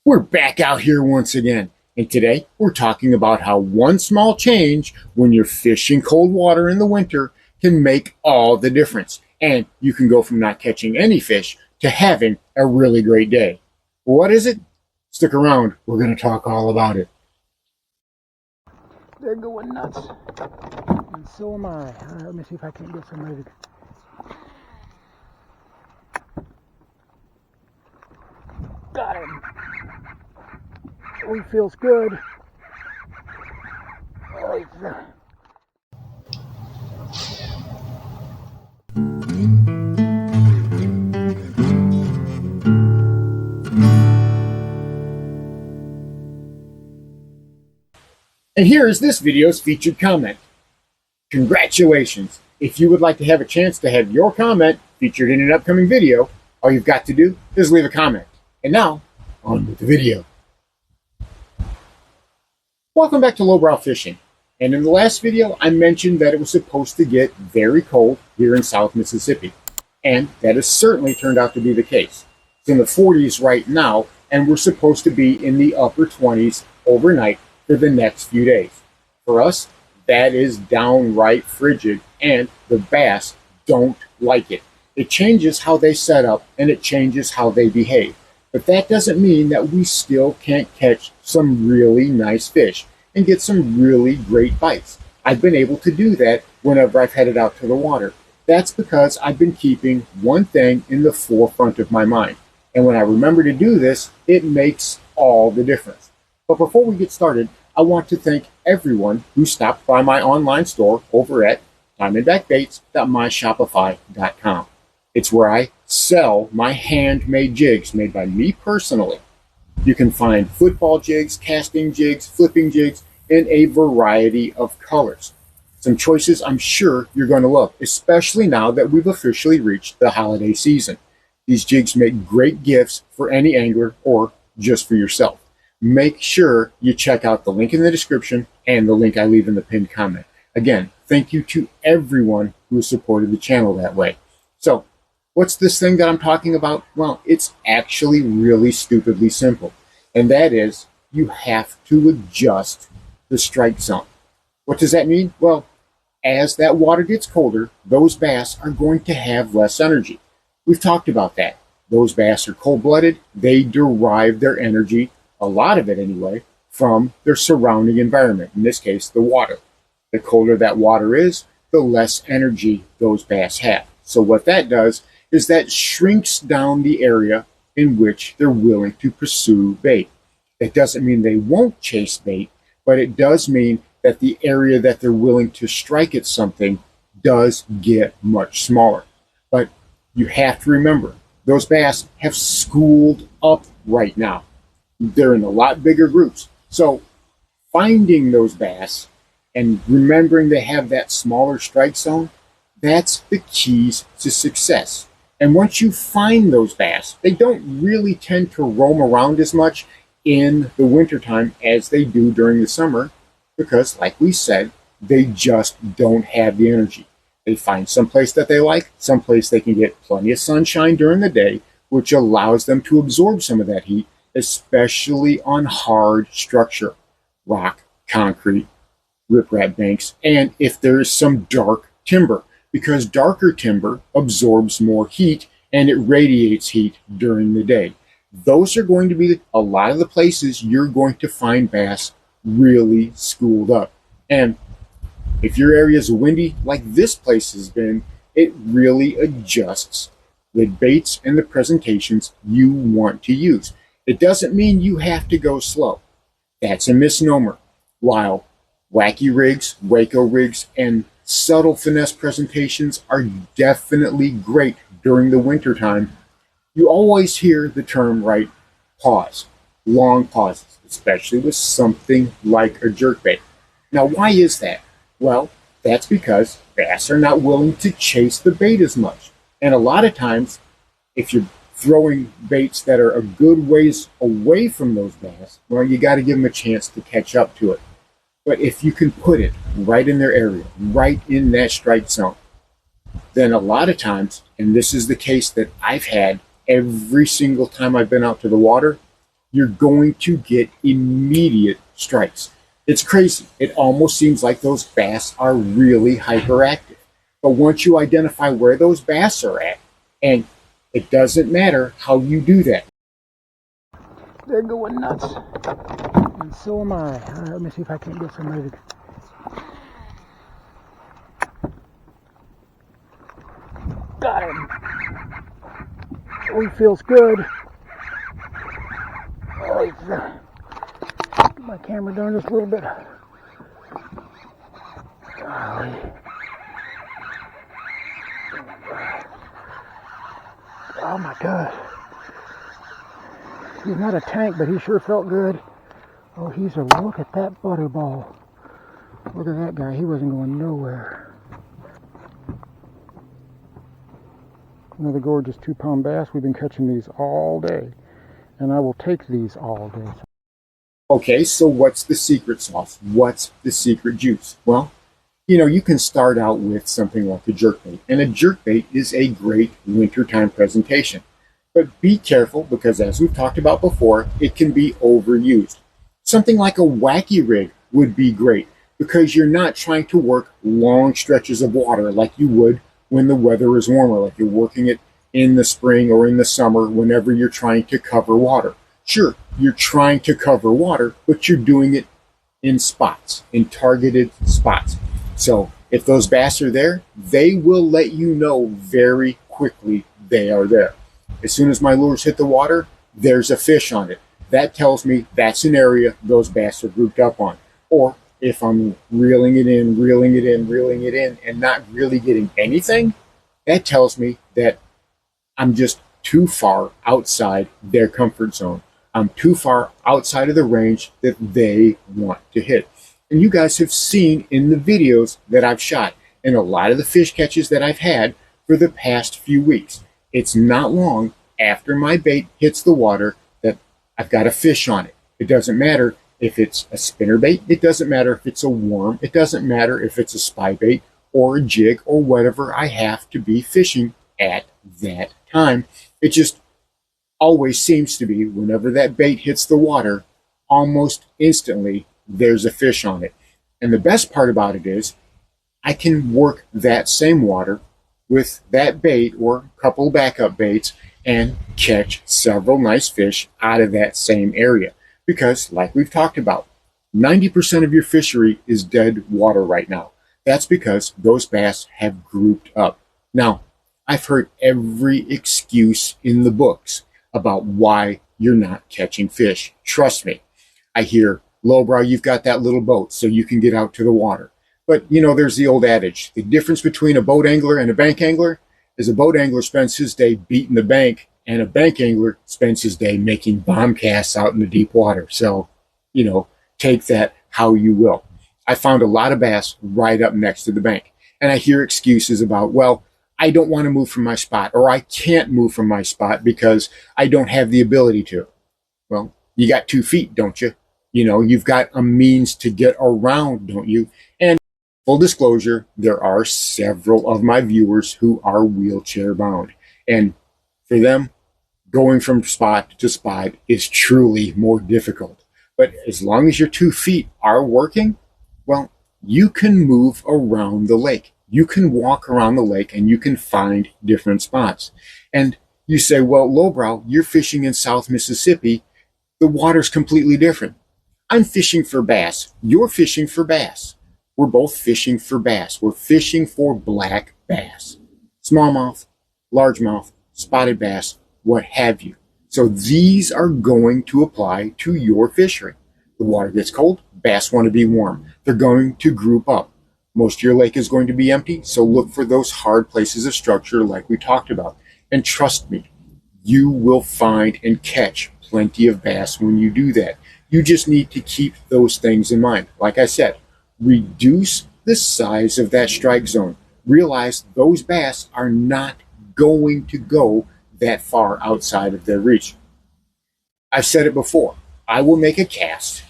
We're back out here once again, and today we're talking about how one small change when you're fishing cold water in the winter can make all the difference, and you can go from not catching any fish to having a really great day. What is it? Stick around, we're going to talk all about it. They're going nuts, and so am I. Let me see if I can get some ready. Got him. Oh, he feels good. Oh, And here is this video's featured comment. Congratulations! If you would like to have a chance to have your comment featured in an upcoming video, all you've got to do is leave a comment. And now, on with the video. Welcome back to Lowbrow Fishing. And in the last video, I mentioned that it was supposed to get very cold here in South Mississippi. And that has certainly turned out to be the case. It's in the 40s right now, and we're supposed to be in the upper 20s overnight for the next few days. For us, that is downright frigid, and the bass don't like it. It changes how they set up, and it changes how they behave. But that doesn't mean that we still can't catch some really nice fish and get some really great bites. I've been able to do that whenever I've headed out to the water. That's because I've been keeping one thing in the forefront of my mind. And when I remember to do this, it makes all the difference. But before we get started, I want to thank everyone who stopped by my online store over at diamondbackbaits.myshopify.com. It's where I sell my handmade jigs made by me personally. You can find football jigs, casting jigs, flipping jigs in a variety of colors. Some choices I'm sure you're going to love, especially now that we've officially reached the holiday season. These jigs make great gifts for any angler or just for yourself. Make sure you check out the link in the description and the link I leave in the pinned comment. Again, thank you to everyone who has supported the channel that way. So, what's this thing that I'm talking about? Well, it's actually really stupidly simple. And that is, you have to adjust the strike zone. What does that mean? Well, as that water gets colder, those bass are going to have less energy. We've talked about that. Those bass are cold-blooded. They derive their energy, a lot of it anyway, from their surrounding environment, in this case, the water. The colder that water is, the less energy those bass have. So what that does is that shrinks down the area in which they're willing to pursue bait. That doesn't mean they won't chase bait, but it does mean that the area that they're willing to strike at something does get much smaller. But you have to remember, those bass have schooled up right now. They're in a lot bigger groups. So finding those bass and remembering they have that smaller strike zone, that's the keys to success. And once you find those bass, they don't really tend to roam around as much in the wintertime as they do during the summer because, like we said, they just don't have the energy. They find someplace that they like, someplace they can get plenty of sunshine during the day, which allows them to absorb some of that heat, especially on hard structure, rock, concrete, riprap banks, and if there is some dark timber, because darker timber absorbs more heat and it radiates heat during the day. Those are going to be a lot of the places you're going to find bass really schooled up. And if your area is windy, like this place has been, it really adjusts the baits and the presentations you want to use. It doesn't mean you have to go slow. That's a misnomer. While wacky rigs, Waco rigs, and subtle finesse presentations are definitely great during the wintertime, you always hear the term, right, pause. Long pauses, especially with something like a jerkbait. Now, why is that? Well, that's because bass are not willing to chase the bait as much. And a lot of times, if you're throwing baits that are a good ways away from those bass, well, you got to give them a chance to catch up to it. But if you can put it right in their area, right in that strike zone, then a lot of times, and this is the case that I've had every single time I've been out to the water, you're going to get immediate strikes. It's crazy. It almost seems like those bass are really hyperactive. But once you identify where those bass are at, and it doesn't matter how you do that. They're going nuts. And so am I. All right, let me see if I can't get somebody to... Got him. Oh, he feels good. Oh, he's, get my camera down just a little bit. Golly. Oh my God. He's not a tank, but he sure felt good. Oh, he's a look at that butterball. Look at that guy. He wasn't going nowhere. Another gorgeous 2-pound bass. We've been catching these all day, and I will take these all day. Okay, so what's the secret sauce? What's the secret juice? Well, you can start out with something like a jerkbait, and a jerkbait is a great wintertime presentation. But be careful because, as we've talked about before, it can be overused. Something like a wacky rig would be great because you're not trying to work long stretches of water like you would when the weather is warmer, like you're working it in the spring or in the summer whenever you're trying to cover water. Sure, you're trying to cover water, but you're doing it in spots, in targeted spots. So if those bass are there, they will let you know very quickly they are there. As soon as my lures hit the water, there's a fish on it. That tells me that's an area those bass are grouped up on. Or if I'm reeling it in, and not really getting anything, that tells me that I'm just too far outside their comfort zone. I'm too far outside of the range that they want to hit. And you guys have seen in the videos that I've shot and a lot of the fish catches that I've had for the past few weeks. It's not long after my bait hits the water that I've got a fish on it. It doesn't matter if it's a spinnerbait. It doesn't matter if it's a worm. It doesn't matter if it's a spy bait or a jig or whatever I have to be fishing at that time. It just always seems to be whenever that bait hits the water, almost instantly there's a fish on it. And the best part about it is I can work that same water with that bait or a couple backup baits and catch several nice fish out of that same area. Because, like we've talked about, 90% of your fishery is dead water right now. That's because those bass have grouped up. Now, I've heard every excuse in the books about why you're not catching fish. Trust me. I hear, lowbrow, you've got that little boat so you can get out to the water. But, there's the old adage. The difference between a boat angler and a bank angler is a boat angler spends his day beating the bank, and a bank angler spends his day making bomb casts out in the deep water. So, take that how you will. I found a lot of bass right up next to the bank. And I hear excuses about, well, I don't want to move from my spot, or I can't move from my spot because I don't have the ability to. Well, you got 2 feet, don't you? You've got a means to get around, don't you? And full disclosure, there are several of my viewers who are wheelchair bound. And for them, going from spot to spot is truly more difficult. But as long as your 2 feet are working, well, you can move around the lake. You can walk around the lake and you can find different spots. And you say, well, lowbrow, you're fishing in South Mississippi. The water's completely different. I'm fishing for bass. You're fishing for bass. We're both fishing for bass. We're fishing for black bass. Smallmouth, largemouth, spotted bass, what have you. So these are going to apply to your fishery. The water gets cold, bass want to be warm. They're going to group up. Most of your lake is going to be empty, so look for those hard places of structure like we talked about. And trust me, you will find and catch plenty of bass when you do that. You just need to keep those things in mind. Like I said, reduce the size of that strike zone. Realize those bass are not going to go that far outside of their reach. I've said it before. I will make a cast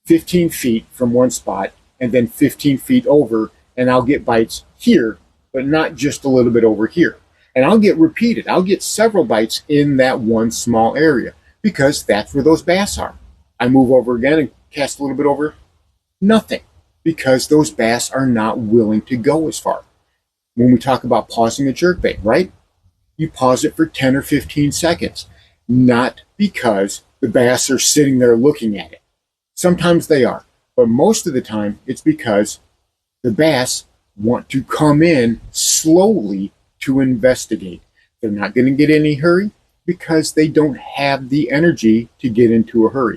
15 feet from one spot and then 15 feet over, and I'll get bites here, but not just a little bit over here. And I'll get repeated. I'll get several bites in that one small area. because that's where those bass are. I move over again and cast a little bit over, nothing, because those bass are not willing to go as far. When we talk about pausing a jerkbait, right? You pause it for 10 or 15 seconds, not because the bass are sitting there looking at it. Sometimes they are, but most of the time it's because the bass want to come in slowly to investigate. They're not going to get any hurry because they don't have the energy to get into a hurry.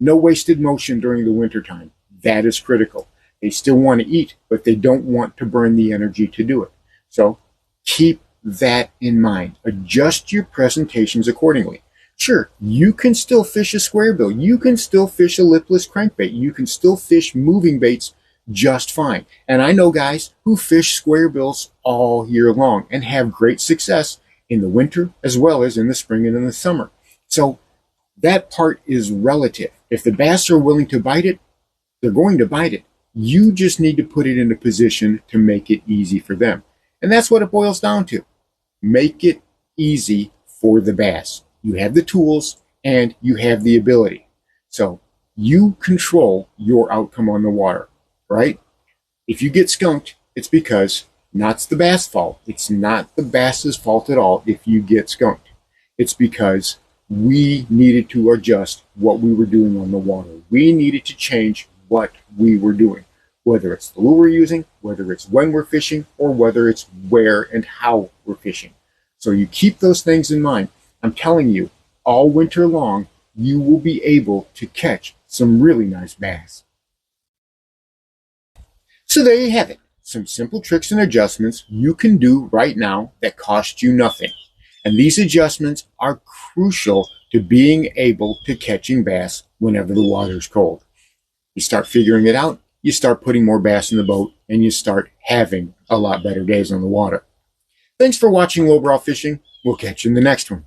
No wasted motion during the wintertime. That is critical. They still want to eat, but they don't want to burn the energy to do it. So keep that in mind. Adjust your presentations accordingly. Sure, you can still fish a square bill. You can still fish a lipless crankbait. You can still fish moving baits just fine. And I know guys who fish square bills all year long and have great success in the winter as well as in the spring and in the summer. So that part is relative. If the bass are willing to bite it, they're going to bite it. You just need to put it in a position to make it easy for them. And that's what it boils down to. Make it easy for the bass. You have the tools and you have the ability. So you control your outcome on the water, right? If you get skunked, it's because not the bass fault. It's not the bass's fault at all if you get skunked. It's because we needed to adjust what we were doing on the water. We needed to change what we were doing, whether it's the lure we're using, whether it's when we're fishing, or whether it's where and how we're fishing. So you keep those things in mind. I'm telling you, all winter long, you will be able to catch some really nice bass. So there you have it. Some simple tricks and adjustments you can do right now that cost you nothing. And these adjustments are crucial to being able to catching bass whenever the water's cold. You start figuring it out, you start putting more bass in the boat, and you start having a lot better days on the water. Thanks for watching Lowbrow Fishing. We'll catch you in the next one.